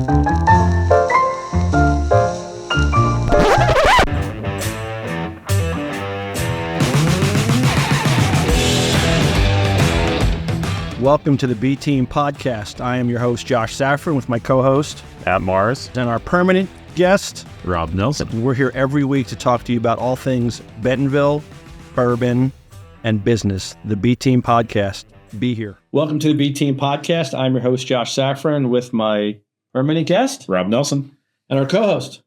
Welcome to the B Team Podcast. I am your host, Josh Safran, with my co-host, Matt Mars, and our permanent guest, Rob Nelson. We're here every week to talk to you about all things Bentonville, bourbon, and business. The B Team Podcast. Be here. Welcome to the B Team Podcast. I'm your host, Josh Safran, with my permanent guest, Rob Nelson, and our co-host,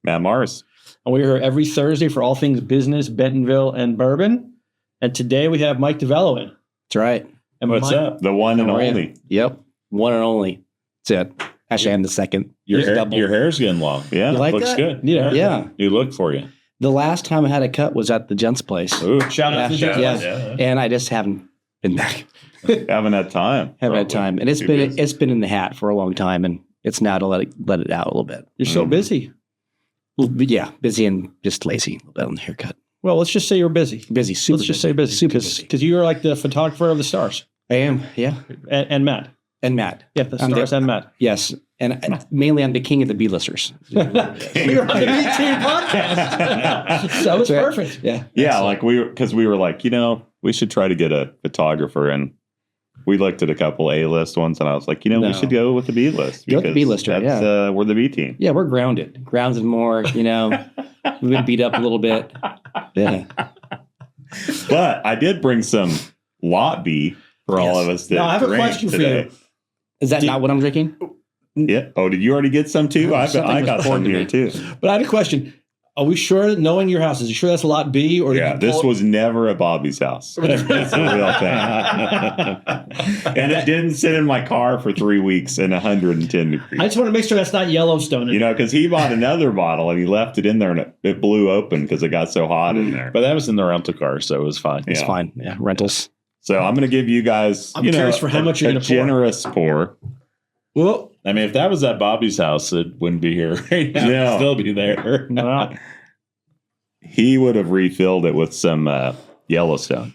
Matt Mars. And we're here every Thursday for all things business, Bentonville, and bourbon. And today we have Mike Davello in. That's right. And What's up? The one and only. Yep. One and only. That's it. Actually, I'm the second. Your hair's getting long. Yeah. You like looks that? good. Yeah. New look for you. The last time I had a cut was at the gents' place. Ooh. Shout out to the gents. Yeah. And I just haven't been back. Haven't had time. Haven't had time. And it's been in the hat for a long time, and it's now to let it out a little bit. You're so busy. Yeah, busy and just lazy a little bit on the haircut. Well, let's just say you're busy. Busy, super Let's just say busy. Super busy. Because you are like the photographer of the stars. I am, yeah. And Matt. And Matt. Yeah, the stars and Matt. Yes. And mainly I'm the king of the B-listers. You're on the B Team Podcast. So it's perfect. Yeah. Yeah, like we were like, we should try to get a photographer, and we looked at a couple A-list ones, and I was like, we should go with the B-list. Go with the B-lister, yeah. We're the B Team. Yeah, we're grounded. Grounded more, We've been beat up a little bit. Yeah. But I did bring some lot B for all of us to Now, I have a drink question today. for you. Is that not what I'm drinking? Yeah. Oh, did you already get some too? I got some here too. But I had a question. Are we sure, knowing your house, is you sure that's lot B? Or Yeah, this was never a Bobby's house. It's a real thing. And it didn't sit in my car for 3 weeks in 110 degrees. I just want to make sure that's not Yellowstone. Because he bought another bottle and he left it in there and it blew open because it got so hot in there. But that was in the rental car, so it was fine. It's fine. Yeah, rentals. So I'm going to give you guys, I'm curious for how much you're going to pour. Generous pour. Well, I mean, if that was at Bobby's house, it wouldn't be here right now. No. It'd still be there. No. He would have refilled it with some Yellowstone.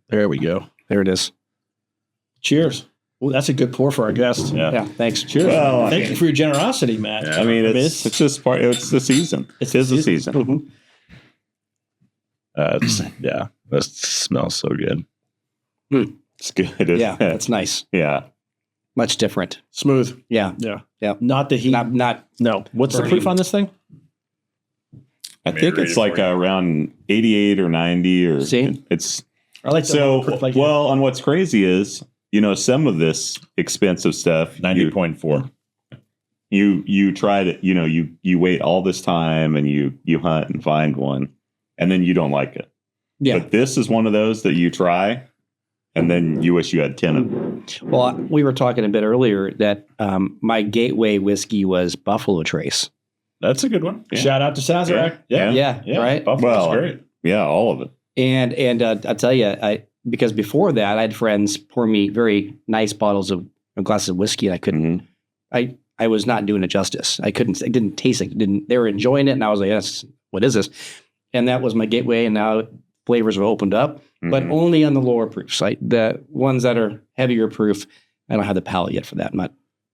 There we go. There it is. Cheers. Well, that's a good pour for our guest. Yeah, thanks. Cheers. Well, Thank you for your generosity, Matt. Yeah. I mean, it's just part. It's the season. It is the season. Mhm. Yeah, that smells so good. It's good. Isn't Yeah, it? that's nice. Yeah. Much different. Smooth. Yeah. Yeah. Yeah. Not the heat. Not No. What's the burning. proof on this thing? I think it's like around 88 or 90 or See? it's I like so the like, well. And what's crazy is, some of this expensive stuff, 90.4. you try to, you wait all this time and you hunt and find one and then you don't like it. Yeah. But this is one of those that you try and then you wish you had 10 of them. Well, we were talking a bit earlier that my gateway whiskey was Buffalo Trace. That's a good one. Yeah. Shout out to Sazerac. Yeah. Yeah. Right. Buffalo's great. Yeah, all of it. And I'll tell you, because before that, I had friends pour me very nice bottles of glasses of whiskey, and I couldn't. Mm-hmm. I was not doing it justice. I couldn't. I didn't taste it. They were enjoying it, and I was like, "Yes, what is this?" And that was my gateway. And now flavors have opened up, but only on the lower proofs. Like the ones that are heavier proof, I don't have the palate yet for that.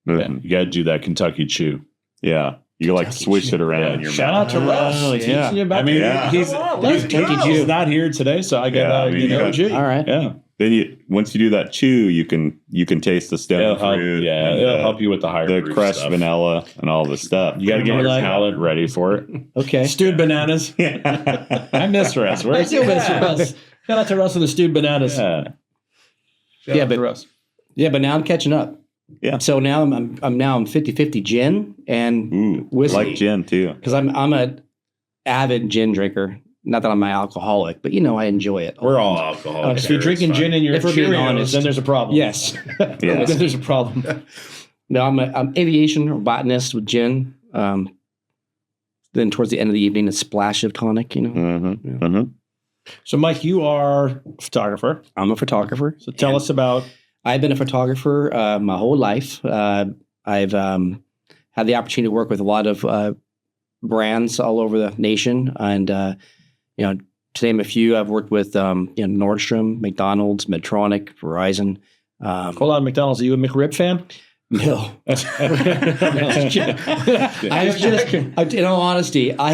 Yeah, you got to do that Kentucky chew. Yeah. You like swish it around in your Shout mouth. out to Russ. Teaching you about he's not here today, so I got All right. Yeah. Then once you do that chew, you can taste the stone fruit. It'll help you with the higher the proof crushed stuff. vanilla and all the stuff. You got to get your palate ready for it. Okay. Stewed bananas. I miss Russ. I Where's do miss Russ. Shout out to Russ with the stewed bananas. Yeah. Shout out to Russ. Yeah, but now I'm catching up. Yeah. So now I'm 50-50 gin and whiskey. Like gin too. Because I'm a avid gin drinker. Not that I'm an alcoholic, but I enjoy it. We're all alcoholics. If you're drinking gin and you're If we're being Cheerios, honest. then there's a problem. Yes. Yeah. Then there's a problem. No, I'm aviation or botanist with gin. Then towards the end of the evening, a splash of tonic. Mm-hmm. Mm-hmm. So, Mike, you are a photographer. I'm a photographer. So tell us about. I've been a photographer my whole life. I've had the opportunity to work with a lot of brands all over the nation, and to name a few, I've worked with Nordstrom, McDonald's, Medtronic, Verizon. Hold on, McDonald's. Are you a McRib fan? No. In all honesty, I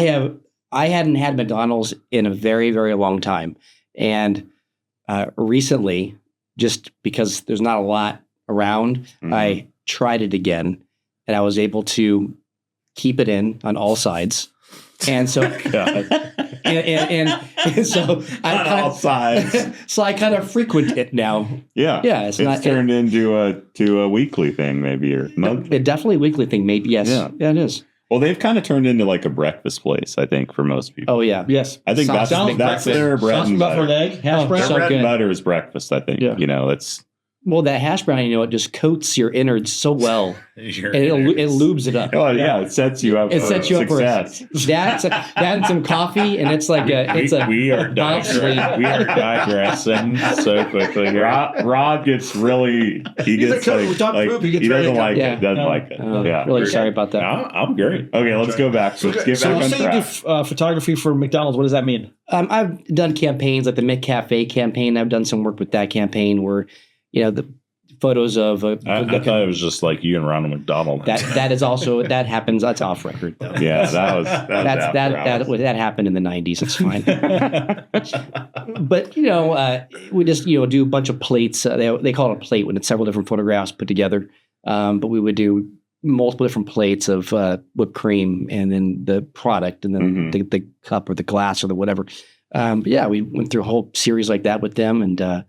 hadn't had McDonald's in a very, very long time. And recently, just because there's not a lot around, I tried it again, and I was able to keep it in on all sides. And so, and so all sides. So I kind of frequent it now. Yeah, It's not turned into a weekly thing, maybe, or monthly. Definitely a weekly thing, maybe. Yes, yeah, it is. Well, they've kind of turned into like a breakfast place, I think, for most people. Oh yeah, yes. I think that's their bread and butter. Egg, hash brown. Their bread and butter is breakfast. I think. Yeah. It's. Well, that hash brown, it just coats your innards so well, and it lubes it up. Oh yeah, it sets you up. It sets you success. up for that and some coffee, and it's like we are digressing so quickly here. Rob gets really he doesn't like it. Doesn't like it. Really sorry about that. I'm great. Okay, let's go back. Let's get back on track. So you do photography for McDonald's. What does that mean? I've done campaigns like the McCafe campaign. I've done some work with that campaign where. The photos of I thought it was just like you and Ronald McDonald. That is also that happens. That's off record though. Yeah, that happened in the 90s. It's fine. But we just do a bunch of plates. They call it a plate when it's several different photographs put together. But we would do multiple different plates of whipped cream, and then the product, and then the cup or the glass or the whatever. But yeah, we went through a whole series like that with them, and.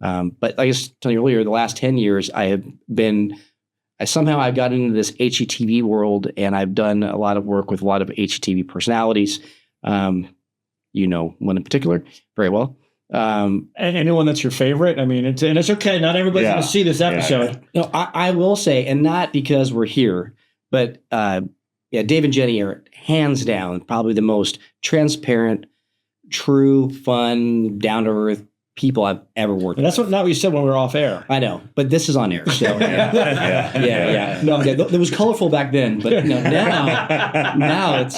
But like I was telling you earlier, the last 10 years, I've got into this HGTV world, and I've done a lot of work with a lot of HGTV personalities. One in particular, very well. And anyone that's your favorite? I mean, it's okay. Not everybody's going to see this episode. Yeah. No, I will say, and not because we're here, but Dave and Jenny are hands down probably the most transparent, true, fun, down to earth people I've ever worked with. That's what you said when we were off air. I know, but this is on air. So yeah. No, it was colorful back then, but now it's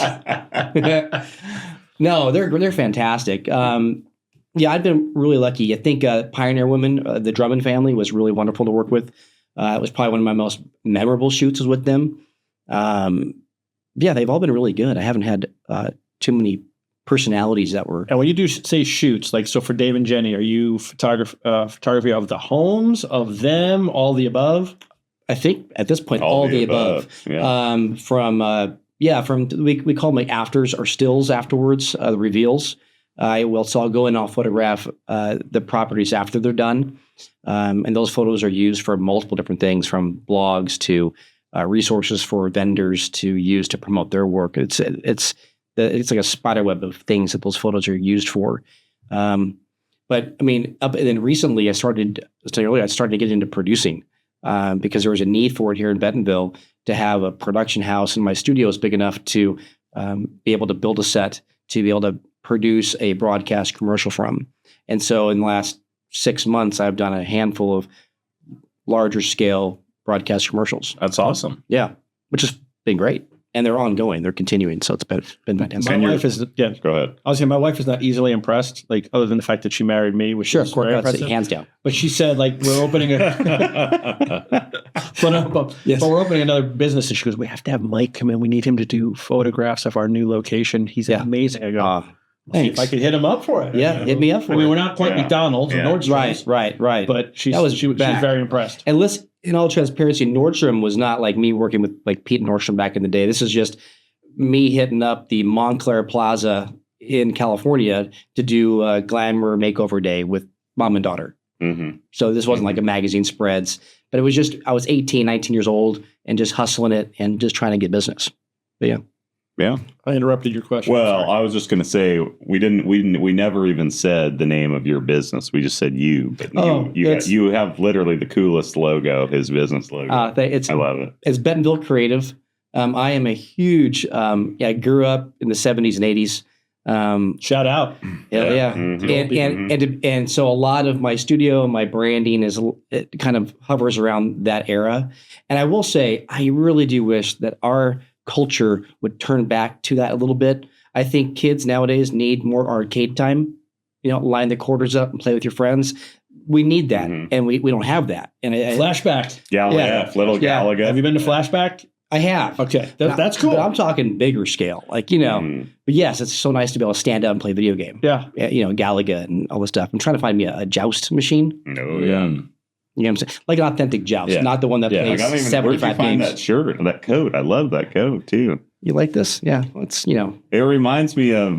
no, they're fantastic. I've been really lucky. I think Pioneer Women, the Drummond family, was really wonderful to work with. It was probably one of my most memorable shoots was with them. They've all been really good. I haven't had too many personalities that were. And when you do say shoots, like so for Dave and Jenny, are you photography of the homes, of them, all the above? I think at this point, all the above. Yeah. We call them like afters or stills afterwards, the reveals. I'll go in, I'll photograph the properties after they're done. And those photos are used for multiple different things, from blogs to resources for vendors to use to promote their work. It's like a spider web of things that those photos are used for. But I mean, and then recently I started to get into producing because there was a need for it here in Bentonville to have a production house, and my studio is big enough to be able to build a set to be able to produce a broadcast commercial from. And so in the last 6 months, I've done a handful of larger scale broadcast commercials. That's awesome. Yeah, which has been great. And they're ongoing. They're continuing. So it's been fantastic. My wife is, go ahead. I was saying my wife is not easily impressed, like other than the fact that she married me, which sure, is of course, very impressive. hands down. But she said, like, we're opening we're opening another business, and she goes, we have to have Mike come in. We need him to do photographs of our new location. He's amazing. I go, thanks. If I could hit him up for it. Yeah, hit me up for it. I mean, we're not quite McDonald's or Nordstrom. Right. But she was very impressed. And listen, in all transparency, Nordstrom was not like me working with like Pete Nordstrom back in the day. This is just me hitting up the Montclair Plaza in California to do a glamour makeover day with mom and daughter. Mm-hmm. So this wasn't like a magazine spreads, but it was just, I was 18, 19 years old and just hustling it and just trying to get business. But yeah. I interrupted your question. Well, I was just going to say we never even said the name of your business. We just said you. But you have literally the coolest logo, his business logo. I love it. It's Bentonville Creative. I am a huge. I grew up in the 70s and 80s. Shout out. Yeah. Mm-hmm. And so a lot of my studio and my branding it kind of hovers around that era. And I will say, I really do wish that our culture would turn back to that a little bit. I think kids nowadays need more arcade time. Line the quarters up and play with your friends. we need that, and we don't have that. And Flashback. Galaga. Have you been to Flashback? I have. Okay, that's cool. But I'm talking bigger scale, like But yes, it's so nice to be able to stand up and play a video game. Yeah, Galaga and all this stuff. I'm trying to find me a joust machine. Oh yeah. You know what I'm saying? Like an authentic joust, not the one that plays 75 where'd you find games. that shirt, that coat? I love that coat too. You like this? Yeah, it's It reminds me of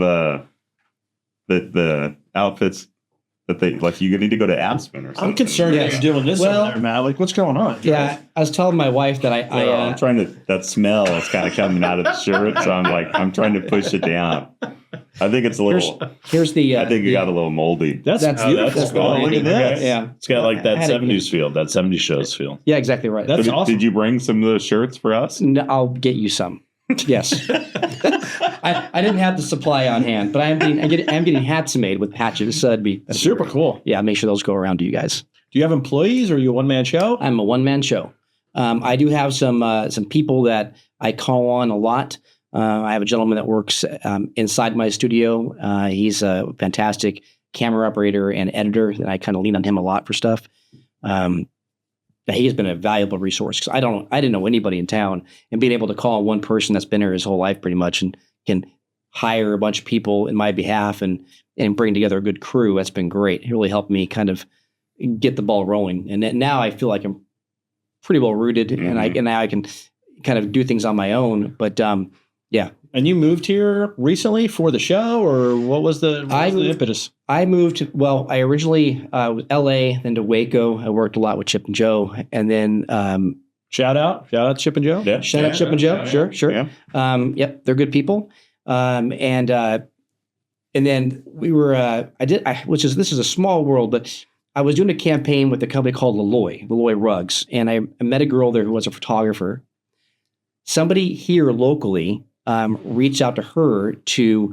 the outfits that they like. You need to go to Aspen or something. I'm concerned that you're doing this over there, Matt. Like, what's going on? Yeah, I was telling my wife that I'm trying to. That smell is kind of coming out of the shirt, so I'm trying to push it down. I think it's a little. Here's the. I think it got a little moldy. That's beautiful. That's cool. Look at this. Yeah, it's got like that 70s feel, that 70s shows feel. Yeah, exactly right. That's awesome. Did you bring some of those shirts for us? No, I'll get you some. Yes. I didn't have the supply on hand, but I'm getting hats made with patches. So that'd be super cool. Yeah, make sure those go around to you guys. Do you have employees, or are you a one-man show? I'm a one-man show. I do have some people that I call on a lot. I have a gentleman that works inside my studio. He's a fantastic camera operator and editor, and I kind of lean on him a lot for stuff. He has been a valuable resource because I didn't know anybody in town, and being able to call one person that's been there his whole life pretty much and can hire a bunch of people in my behalf and bring together a good crew. That's been great. It really helped me kind of get the ball rolling. And now I feel like I'm pretty well rooted, and now I can kind of do things on my own. But yeah. And you moved here recently for the show, or what was the impetus? I moved. Well, I originally was L.A., then to Waco. I worked a lot with Chip and Joe, and then shout out Chip and Joe. Yeah, shout out Chip and Joe. Sure. Yeah. Yep, they're good people. And then we were. This is a small world, but I was doing a campaign with a company called Laloy Rugs, and I met a girl there who was a photographer. Somebody here locally reached out to her to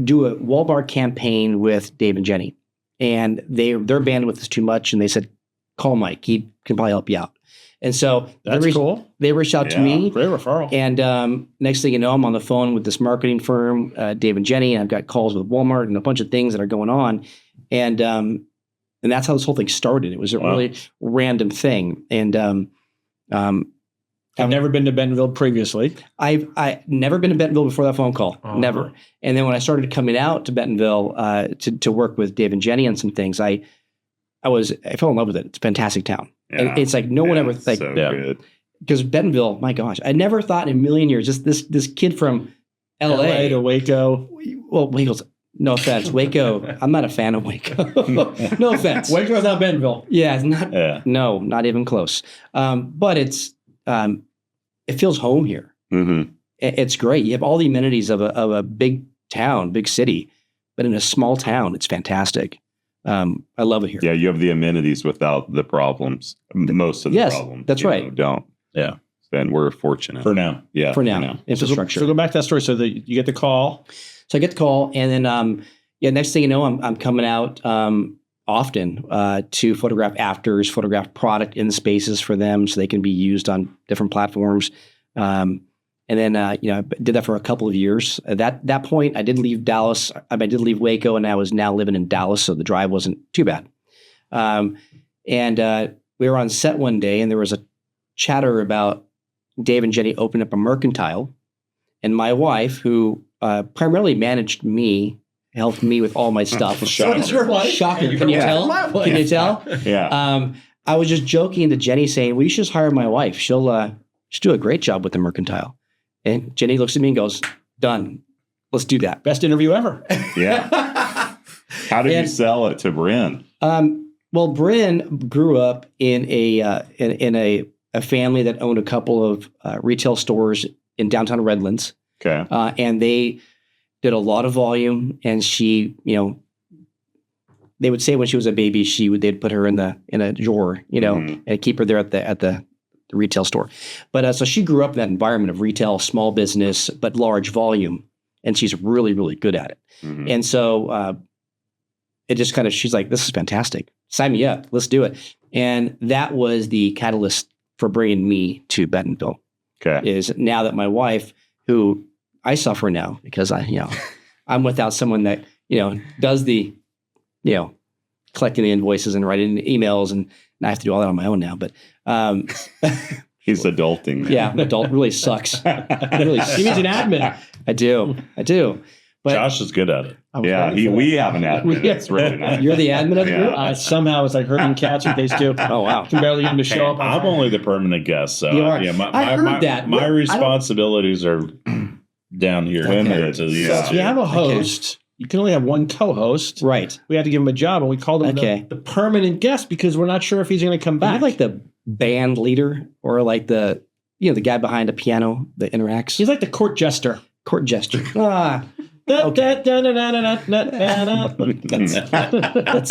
do a wall bar campaign with Dave and Jenny, and their bandwidth is too much, and they said, "Call Mike; he can probably help you out." And so that's cool. They reached out to me, great referral. And next thing you know, I'm on the phone with this marketing firm, Dave and Jenny, and I've got calls with Walmart and a bunch of things that are going on, and that's how this whole thing started. It was a really random thing, and I've never been to Bentonville previously. I never been to Bentonville before that phone call. Never. And then when I started coming out to Bentonville to work with Dave and Jenny on some things, I fell in love with it. It's a fantastic town. Yeah. And it's like no one ever like good. Because Bentonville, my gosh, I never thought in a million years this kid from LA to Waco. Well, Waco's no offense. Waco, I'm not a fan of Waco. No offense. Waco's not Bentonville. Yeah, it's not. Yeah. No, not even close. But it's. It feels home here. Mm-hmm. It's great. You have all the amenities of a big town, big city, but in a small town, it's fantastic. I love it here. Yeah, you have the amenities without the problems. Most of the problems. That's right. Don't. Yeah. Then we're fortunate. For now. Yeah. For now. Infrastructure. So go back to that story. So that you get the call. So I get the call, and then next thing you know, I'm coming out often to photograph afters, photograph product in the spaces for them so they can be used on different platforms. And then, I did that for a couple of years. At that point, I did leave Dallas. I did leave Waco, and I was now living in Dallas, so the drive wasn't too bad. And we were on set one day, and there was a chatter about Dave and Jenny opening up a mercantile. And my wife, who primarily managed me, helped me with all my stuff. Shocking. Shocking. Can you tell? Can you tell? Yeah. I was just joking to Jenny saying, well, you should just hire my wife. She'll do a great job with the mercantile. And Jenny looks at me and goes, done. Let's do that. Best interview ever. Yeah. How did you sell it to Bryn? Well, Bryn grew up in a family that owned a couple of retail stores in downtown Redlands. Okay. And they did a lot of volume, and she, they would say when she was a baby, they'd put her in a drawer, and keep her there at the retail store. But so she grew up in that environment of retail, small business, but large volume, and she's really, really good at it. Mm-hmm. And so it just kind of, she's like, this is fantastic. Sign me up. Let's do it. And that was the catalyst for bringing me to Bentonville. Okay. Is now that my wife, who I suffer now because I'm without someone that, does the, collecting the invoices and writing emails, and I have to do all that on my own now. But he's adulting now. Yeah, adult really sucks. Really, he needs an admin. I do. But Josh is good at it. Yeah, we have an admin. It's really nice. You're the admin of the group? Somehow it's like herding cats with these two. Oh, wow. Can barely get them to show up. I'm only the permanent guest. So You are. I heard that. My responsibilities are down here. So you have a host. You can only have one co-host. Right. We had to give him a job, and we called him the permanent guest because we're not sure if he's going to come back. You have like the band leader or like the guy behind a piano that interacts. He's like the court jester. That's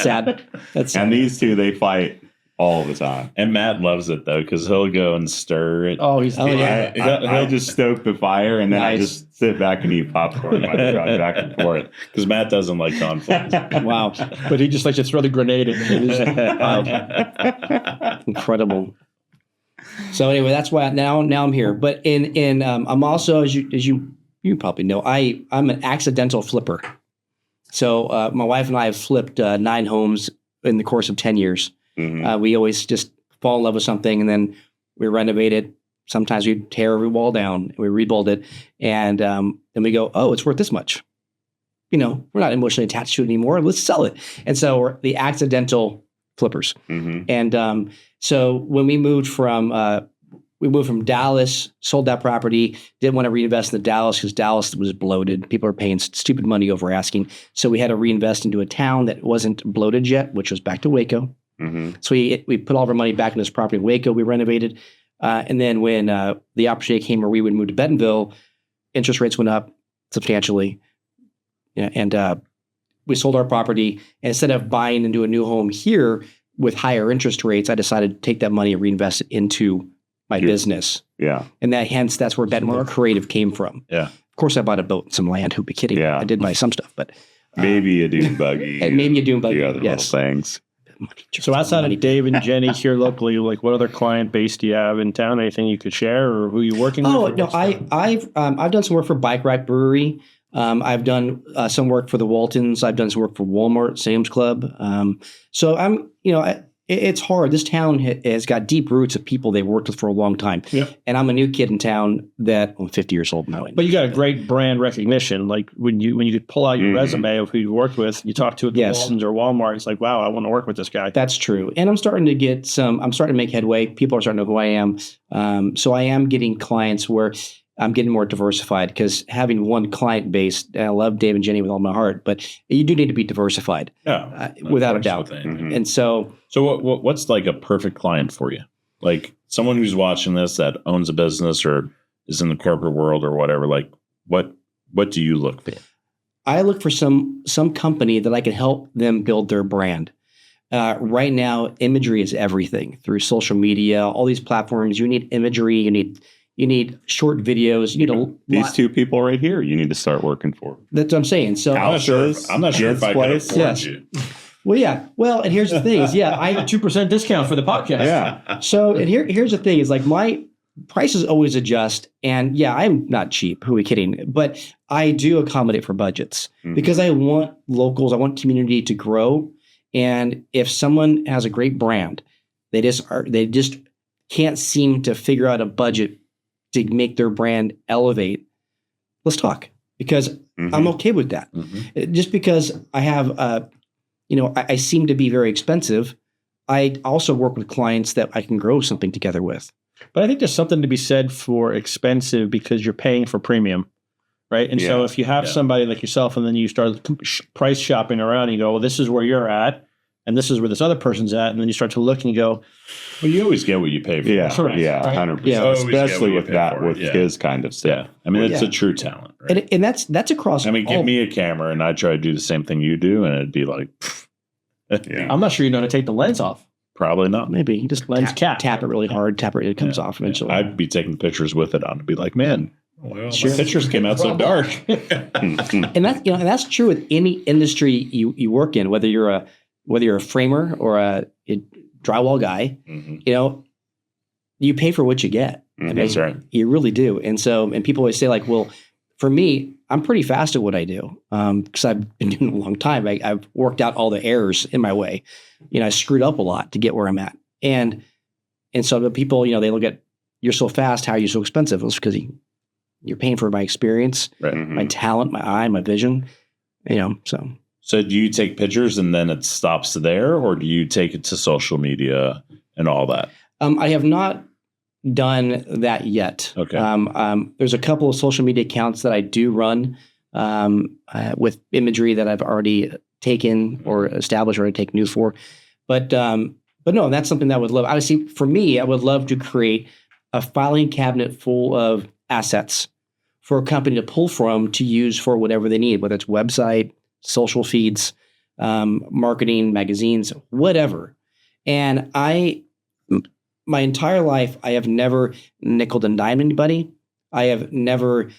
sad. That's sad. And these two, they fight all the time. And Matt loves it though, because he'll go and stir it. Oh, he'll just stoke the fire, and then I just sit back and eat popcorn back and forth. Because Matt doesn't like conflict. Wow. But he just likes to throw the grenade in. Incredible. So anyway, that's why now I'm here. But I'm also, as you probably know, I'm an accidental flipper. So my wife and I have flipped 9 homes in the course of 10 years. Mm-hmm. We always just fall in love with something, and then we renovate it. Sometimes we tear every wall down, and we rebuild it, and then we go, oh, it's worth this much. We're not emotionally attached to it anymore. Let's sell it. And so we're the accidental flippers. Mm-hmm. And so when we moved from Dallas, sold that property, didn't want to reinvest in Dallas because Dallas was bloated. People are paying stupid money over asking. So we had to reinvest into a town that wasn't bloated yet, which was back to Waco. Mm-hmm. So we put all of our money back in this property in Waco. We renovated. And then when the opportunity came where we would move to Bentonville, interest rates went up substantially. Yeah, and we sold our property. And instead of buying into a new home here with higher interest rates, I decided to take that money and reinvest it into my business. Yeah. And that's where Bentonville Creative came from. Yeah. Of course, I bought a boat and some land. Who'd be kidding? Yeah. I did buy some stuff, but maybe a dune buggy. And maybe a dune buggy. The other little things. So outside of Dave and Jenny here locally, like what other client base do you have in town? Anything you could share, or who you working with? Oh no, I've done some work for Bike Ride Brewery. I've done some work for the Waltons. I've done some work for Walmart, Sam's Club. So I'm, it's hard. This town has got deep roots of people they've worked with for a long time. Yeah. And I'm a new kid in town that I'm 50 years old now. But you got a great brand recognition. Like when you could pull out your resume of who you worked with, you talk to at the Waltons or Walmart, it's like, wow, I want to work with this guy. That's true. And I'm starting to make headway. People are starting to know who I am. So I am getting clients where I'm getting more diversified, because having one client base, and I love Dave and Jenny with all my heart, but you do need to be diversified, without a doubt. And so what's like a perfect client for you? Like someone who's watching this that owns a business or is in the corporate world or whatever. Like what do you look for? I look for some company that I can help them build their brand. Right now, imagery is everything through social media, all these platforms. You need imagery. You need short videos. You need these two people right here. You need to start working for. That's what I'm saying. So I'm not sure if I can afford you. Well, yeah. Well, and here's the thing: is I have a 2% discount for the podcast. Yeah. So, and here's the thing: is like my prices always adjust, and I'm not cheap. Who are we kidding? But I do accommodate for budgets because I want locals. I want community to grow, and if someone has a great brand, they just can't seem to figure out a budget to make their brand elevate, let's talk, because I'm okay with that. Just because I have, I seem to be very expensive, I also work with clients that I can grow something together with. But I think there's something to be said for expensive because you're paying for premium, right? And so if you have somebody like yourself and then you start price shopping around and you go, well, this is where you're at, and this is where this other person's at, and then you start to look and you go, well, you always get what you pay for. Yeah, correct, yeah, right? 100%. Yeah. Especially with his kind of stuff. Yeah, I mean, it's a true talent, right? And that's across. I mean, give me a camera and I try to do the same thing you do, and it'd be like, I'm not sure you know how to take the lens off. Probably not. Maybe you just tap it really hard, it comes off eventually. I'd be taking pictures with it on and be like, man, the pictures came out so dark. And that's true with any industry you work in, whether you're a framer or a drywall guy, you pay for what you get. That's right. You really do. And people always say like, well, for me, I'm pretty fast at what I do because I've been doing it a long time. I've worked out all the errors in my way. I screwed up a lot to get where I'm at. And so the people, they look at, you're so fast, how are you so expensive? Well, it's because you're paying for my experience, my talent, my eye, my vision, so. So do you take pictures and then it stops there, or do you take it to social media and all that? I have not done that yet. Okay. There's a couple of social media accounts that I do run with imagery that I've already taken or established or I take news for. But no, that's something that I would love. Obviously, for me, I would love to create a filing cabinet full of assets for a company to pull from to use for whatever they need, whether it's website, social feeds, marketing, magazines, whatever. And my entire life, I have never nickeled and dimed anybody. I have never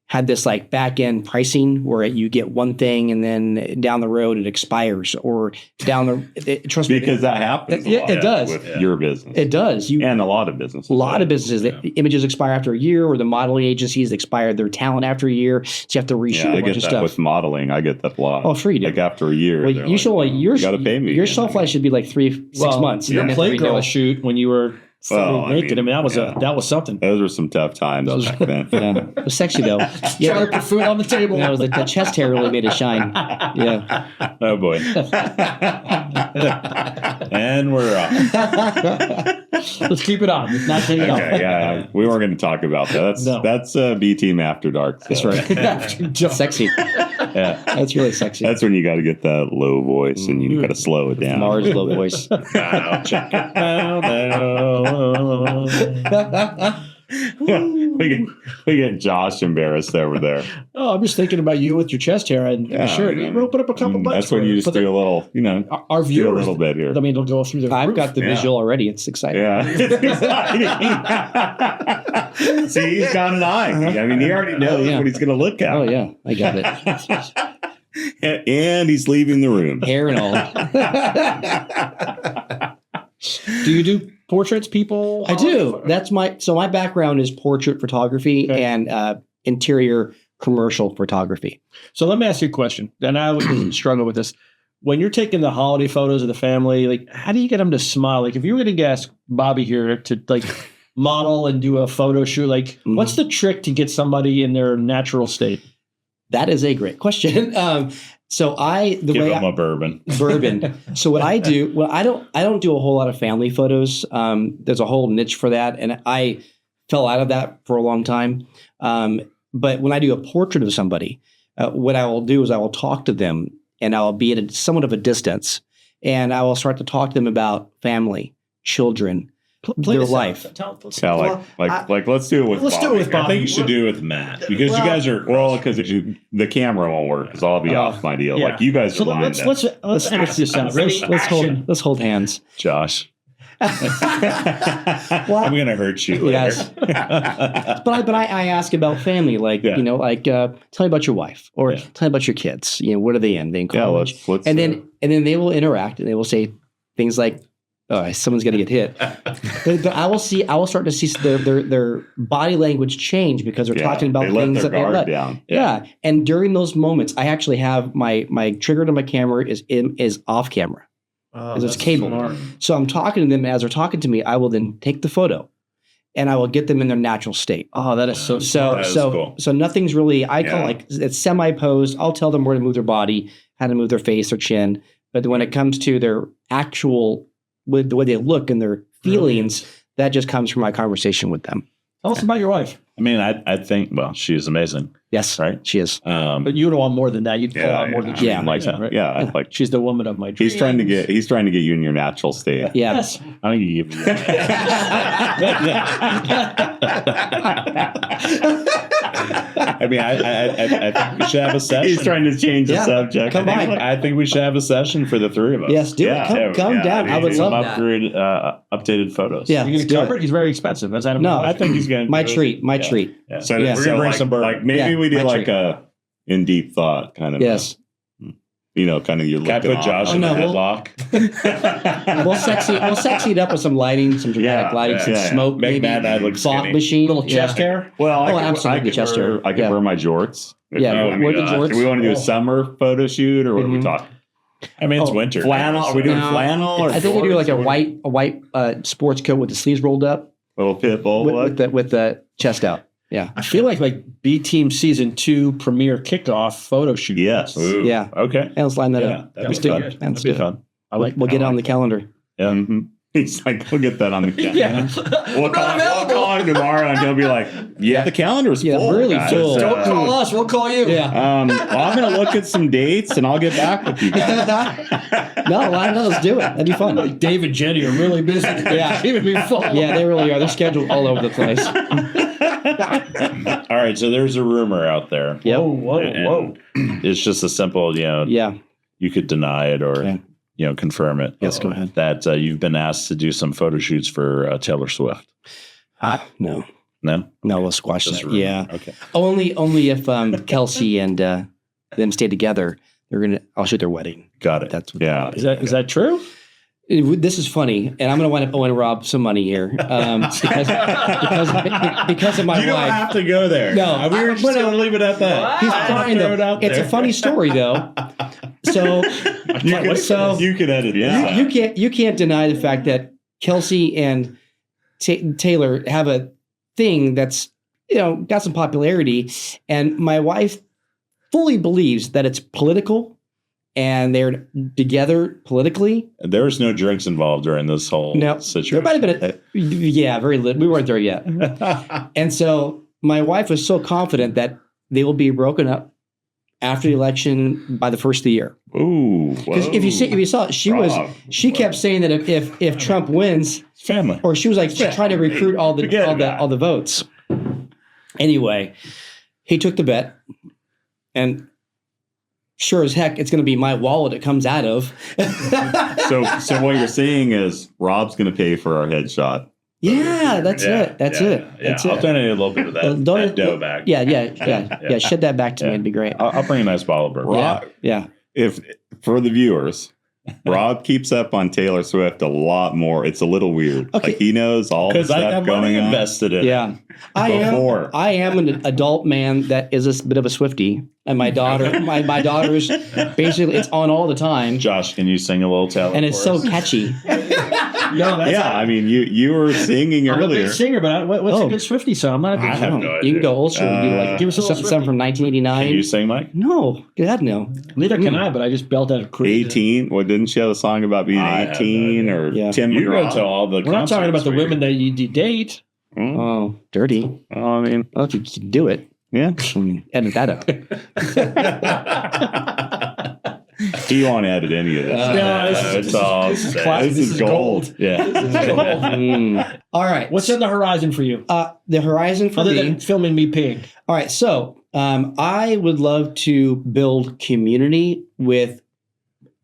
had this like back end pricing where you get one thing and then down the road it expires or trust me. Because that happens. It does. With your business. It does. And a lot of businesses. A lot of businesses. The images expire after a year, or the modeling agencies expire their talent after a year. So you have to reshoot a bunch of stuff. With modeling, I get that a lot. Oh, sure you do. Like after a year. Well, you gotta pay me. Your shelf life should be like 6 months. Your Playgirl shoot when you were naked. That was something. Those were some tough times back then. Yeah. It was sexy though. Yeah, trying to put food on the table. It was the chest hair really made it shine. Yeah. Oh boy. And we're off. Let's keep it on. Let's not take it off. Yeah. We weren't going to talk about that. That's B Team After Dark. So. That's right. Sexy. Yeah. That's really sexy. That's when you got to get that low voice and you got to slow it down. Mars low voice. I'll check it out. we get Josh embarrassed over there. Oh, I'm just thinking about you with your chest hair and your shirt. We'll put up a couple bucks. That's when you just do a little, our viewers, do a little bit here. I mean, they'll go through the. I've got the visual already. It's exciting. Yeah, it's exciting. See, he's got an eye. I mean, he already knows what he's going to look at. Oh yeah, I got it. And he's leaving the room. Hair and all. Do you do portraits, people? I do. My background is portrait photography and interior commercial photography. So let me ask you a question. And I would struggle with this. When you're taking the holiday photos of the family, like, how do you get them to smile? Like, if you were going to ask Bobby here to like model and do a photo shoot, like, what's the trick to get somebody in their natural state? That is a great question. So give them a bourbon. So what I do, I don't do a whole lot of family photos. There's a whole niche for that, and I fell out of that for a long time. But when I do a portrait of somebody, what I will do is I will talk to them, and I will be at somewhat of a distance, and I will start to talk to them about family, children, their life. Let's do it with Bobby. I think you should do it with Matt because you guys are because the camera won't work because I'll be off my deal. Like you guys are lined up. Let's ask this out. Let's hold hands, Josh. I'm gonna hurt you later. Yes. but I ask about family, like tell me about your wife or tell me about your kids. What are they in? They in college? Let's and then they will interact and they will say things like, "Oh, someone's gonna get hit." but I will start to see their body language change because they're talking about things that they let down. Yeah. And during those moments, I actually have my trigger to my camera is off camera. Because it's cable. Smart. So I'm talking to them as they're talking to me. I will then take the photo and I will get them in their natural state. Oh, that is so cool. So nothing's really, I call it it's semi-posed. I'll tell them where to move their body, how to move their face, their chin. But when it comes to their actual, with the way they look and their feelings, that just comes from my conversation with them. Tell us about your wife. I mean, I think, she's amazing. Yes, right. She is. But you would want more than that. You'd pull out more than she right? She's the woman of my dreams. He's trying to get you in your natural state. Yeah. Yes. I think you give me I mean, I think we should have a session. He's trying to change the subject. Come on. I think we should have a session for the three of us. Yes, do it. Come down. I would love that. Updated photos. Yeah, you're gonna cover it. He's very expensive. That's I think he's going to my treat. My treat. Yeah. So we're gonna bring some bourbon. Maybe we do like a in deep thought kind of. Yes. kind of you're looking. Can I put Josh in a headlock? We'll sexy it up with some lighting, some dramatic lighting, some smoke, make Matt and I look fog machine, little chest hair. Well, absolutely chest hair. I could wear my jorts. Yeah, wear the jorts. Do we want to do a summer photo shoot, or what are we talking? I mean, it's winter. Flannel? Are we doing flannel? Or I think we do like a white sports coat with the sleeves rolled up. Little pit bull with the chest out. Yeah, I feel like B Team Season 2 premiere kickoff photo shoot. Yes. Ooh. Yeah. Okay. Yeah, let's line that up. That'd be fun. That'd be fun. We'll get it on the calendar. Yeah. Mm-hmm. He's like, we'll get that on the calendar. We'll call him tomorrow, and he'll be like, the calendar's full. Really full. Don't call us. We'll call you. Yeah. I'm going to look at some dates, and I'll get back with you guys. No, let's do it. That'd be fun. Like Dave and Jenny are really busy. Keeping me full. Yeah, they really are. They're scheduled all over the place. All right, so there's a rumor out there. Yep. Whoa. It's just a simple, you could deny it or, confirm it. Yes, go ahead. That you've been asked to do some photo shoots for Taylor Swift. No. No? No, we'll squash that. Yeah. Okay. Only if Kelsey and them stay together, I'll shoot their wedding. Got it. That's what Is that true? This is funny, and I'm going to wind up owing Rob some money here because of my wife. You don't have to go there. No, we were just going to leave it at that. He's fine though. It's a funny story though. So you can edit. Yeah, you can't deny the fact that Kelsey and Taylor have a thing that's got some popularity, and my wife fully believes that it's political. And they're together politically. There was no drinks involved during this whole situation. There might have been very little. We weren't there yet. And so my wife was so confident that they will be broken up after the election by the first of the year. Ooh, because if you saw it, she kept saying that if Trump wins, family, or she was like trying to recruit all the votes. Anyway, he took the bet, and sure as heck, it's going to be my wallet it comes out of. So what you're saying is Rob's going to pay for our headshot. Yeah, that's it. That's it. I'll donate a little bit of that dough back. Yeah. Shed that back to me. It'd be great. I'll bring a nice bottle of bourbon. Yeah. If for the viewers, Rob keeps up on Taylor Swift a lot more. It's a little weird. Okay. Like he knows all the stuff going on. Invested in. Yeah. I am an adult man that is a bit of a Swiftie. And my daughter, my daughter's basically, it's on all the time. Josh, can you sing a little Taylor? And it's so catchy. I mean, you were singing earlier. I'm a big singer, but what's a good Swiftie song? I'm not a big singer. No, you can go old school. Give us something from 1989. Can you sing, Mike? No. God, no. Neither can I, but I just belt out a creed. 18? Well, didn't she have a song about being 18 or 10 You go to all the We're not talking about the women that you date. Oh, dirty. Oh, I mean, if you can do it. Yeah. Edit that up. You won't edit any of this. This is gold. Yeah. This is gold. All right. What's in the horizon for you? The horizon for Other me. than filming me peeing. All right. So I would love to build community with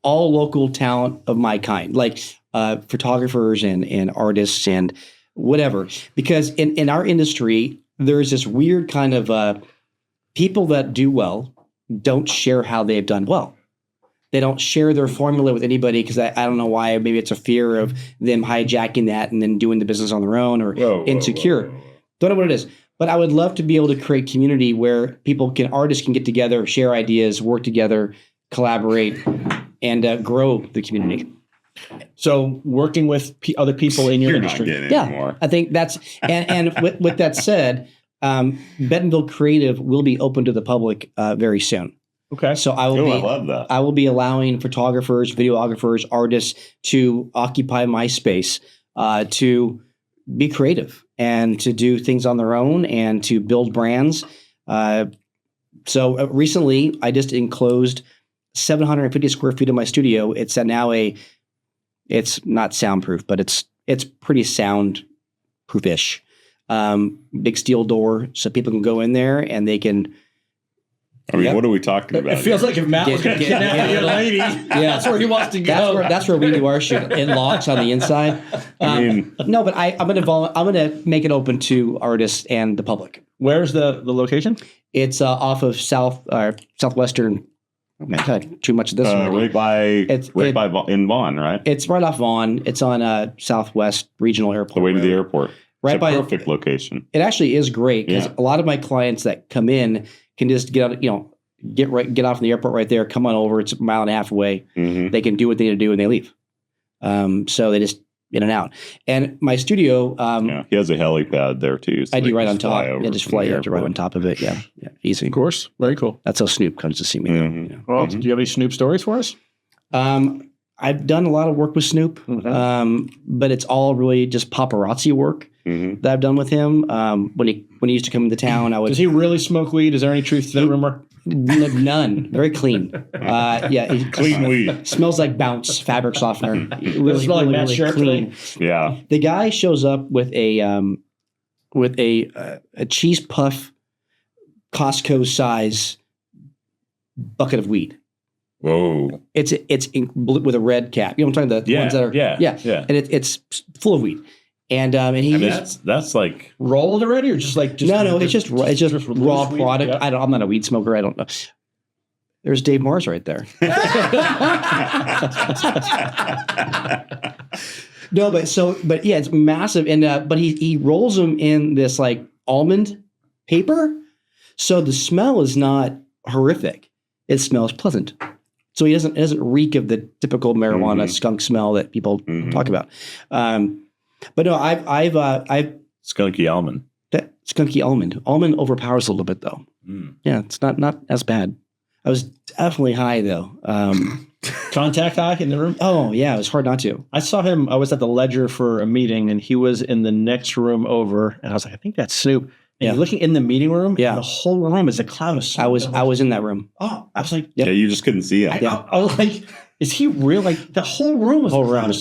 all local talent of my kind, like photographers and artists and whatever. Because in our industry, there's this weird kind of people that do well don't share how they've done well. They don't share their formula with anybody because I don't know why. Maybe it's a fear of them hijacking that and then doing the business on their own or insecure. Don't know what it is. But I would love to be able to create community where artists can get together, share ideas, work together, collaborate, and grow the community. So working with other people in your industry. I think that's and with that said, Bentonville Creative will be open to the public very soon. Okay. So I love that. I will be allowing photographers, videographers, artists to occupy my space to be creative and to do things on their own and to build brands. So recently, I just enclosed 750 square feet of my studio. It's now it's not soundproof, but it's pretty soundproof-ish. Big steel door so people can go in there and they can. I mean, what are we talking about? It feels like if Matt was going to kidnap your lady, that's where he wants to go. That's where we do our shoot. It locks on the inside. No, but I'm going to make it open to artists and the public. Where's the location? It's off of southwestern Too much of this. Right by in Vaughan, right? It's right off Vaughan. It's on Southwest Regional Airport. The way to the airport. Right it's a perfect location. It actually is great because a lot of my clients that come in can just get out, get off in the airport right there, come on over. It's a mile and a half away. Mm-hmm. They can do what they need to do and they leave. So they just in and out. And my studio, he has a helipad there too. So I do right on top. Just fly right on top of it. Yeah, easy. Of course, very cool. That's how Snoop comes to see me. Mm-hmm. Well, do you have any Snoop stories for us? I've done a lot of work with Snoop, but it's all really just paparazzi work that I've done with him. When he used to come into town, I would. Does he really smoke weed? Is there any truth to that rumor? None. Very clean. Clean weed. Smells like Bounce fabric softener. Really clean. Yeah. The guy shows up with a cheese puff, Costco size bucket of weed. Whoa! It's with a red cap. You know what I'm talking about? The ones that are and it's full of weed. And that's like rolled already, or just no, it's just raw product. Yeah. I'm not a weed smoker. I don't know. There's Dave Mars right there. No, but yeah, it's massive, and but he rolls them in this like almond paper, so the smell is not horrific. It smells pleasant. So it doesn't reek of the typical marijuana skunk smell that people talk about. But no, I've skunky almond. That skunky almond. Almond overpowers a little bit though. Yeah, it's not as bad. I was definitely high though. Contact high in the room? Oh yeah, it was hard not to. I saw him. I was at the Ledger for a meeting, and he was in the next room over. And I was like, I think that's Snoop. And you're looking in the meeting room, and the whole room is a cloud of smoke. I was in that room. Oh, I was like, yeah, you just couldn't see him. I was like, is he real? Like the whole room was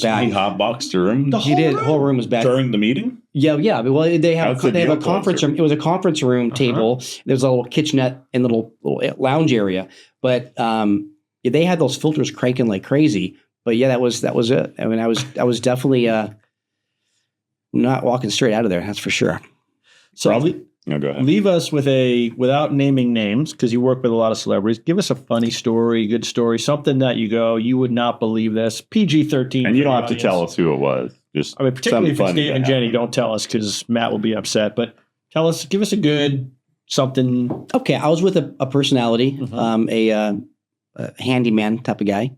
bad. He hotboxed the room. He did. The whole room was bad during the meeting. Yeah. Well, they have a conference room. It was a conference room table. There was a little kitchenette and little lounge area, but they had those filters cranking like crazy. But yeah, that was it. I mean, I was definitely not walking straight out of there. That's for sure. So go ahead. Leave us with without naming names, because you work with a lot of celebrities. Give us a funny story, good story, something that you go, you would not believe this. PG-13. And you don't have to tell us who it was. Just particularly if it's Dave and Jenny, don't tell us because Matt will be upset. But give us a good something. Okay, I was with a personality, a handyman type of guy,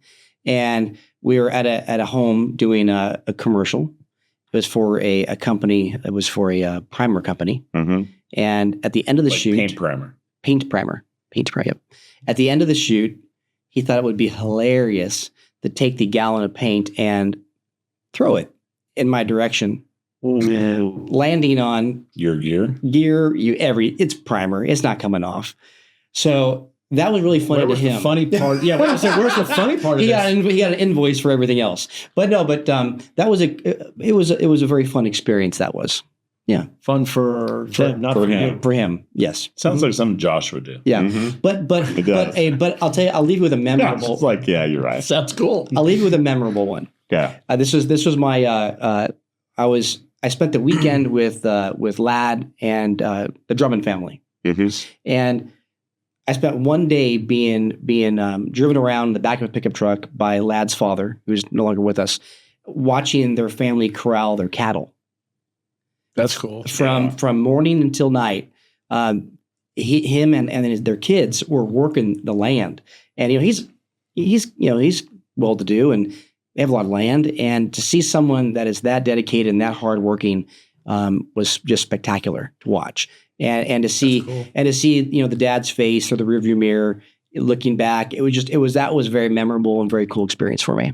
and we were at a home doing a commercial. It was for a company. It was for a primer company. Mm-hmm. And at the end of the shoot, paint primer. Yep. At the end of the shoot, he thought it would be hilarious to take the gallon of paint and throw it in my direction, landing on your gear. It's primer. It's not coming off. So that was really funny to him. The funny part? Yeah. Where's the funny part? He got an invoice for everything else. But no. But that was it was a very fun experience. That was. Yeah, fun for him. For him, yes. Sounds like something Josh would do. Yeah, but I'll tell you, I'll leave you with a memorable. It's like, yeah, you're right. Sounds cool. I'll leave you with a memorable one. Yeah, this was my. I spent the weekend with Ladd and the Drummond family, and I spent one day being driven around the back of a pickup truck by Ladd's father, who's no longer with us, watching their family corral their cattle. That's cool. From morning until night, him and their kids were working the land, and he's well to do, and they have a lot of land. And to see someone that is that dedicated and that hardworking was just spectacular to watch, and to see the dad's face or the rearview mirror looking back. That was a very memorable and very cool experience for me.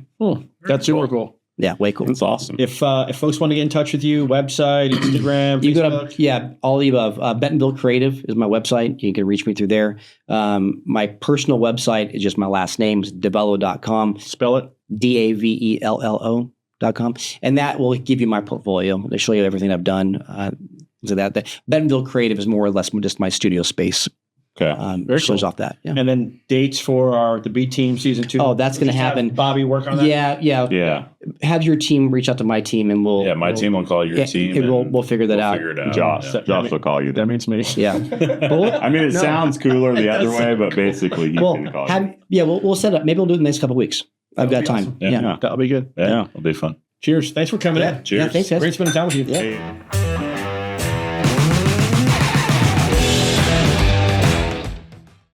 That's super cool. Yeah, way cool. That's awesome. If folks want to get in touch with you, website, Instagram, you Facebook. Go to all the above. Bentonville Creative is my website. You can reach me through there. My personal website is just my last name, Davello.com. Spell it. Davello.com. And that will give you my portfolio. It'll show you everything I've done. So that Bentonville Creative is more or less just my studio space. Okay. Very shows cool. Off that. Yeah. And then dates for the B Team season 2. Oh, that's going to happen. Bobby work on that? Yeah. have your team reach out to my team, and my team will call your team. And we'll figure that out. Figure it out. Josh will call you. That means me. Yeah. I mean, it sounds cooler the other way, but basically he's going to call you. We'll set up. Maybe we'll do it in the next couple of weeks. I've got time. Awesome. Yeah. That'll be good. Yeah. It'll be fun. Cheers. Thanks for coming in. Cheers. Yeah, thanks, guys. Great spending time with you. Yeah.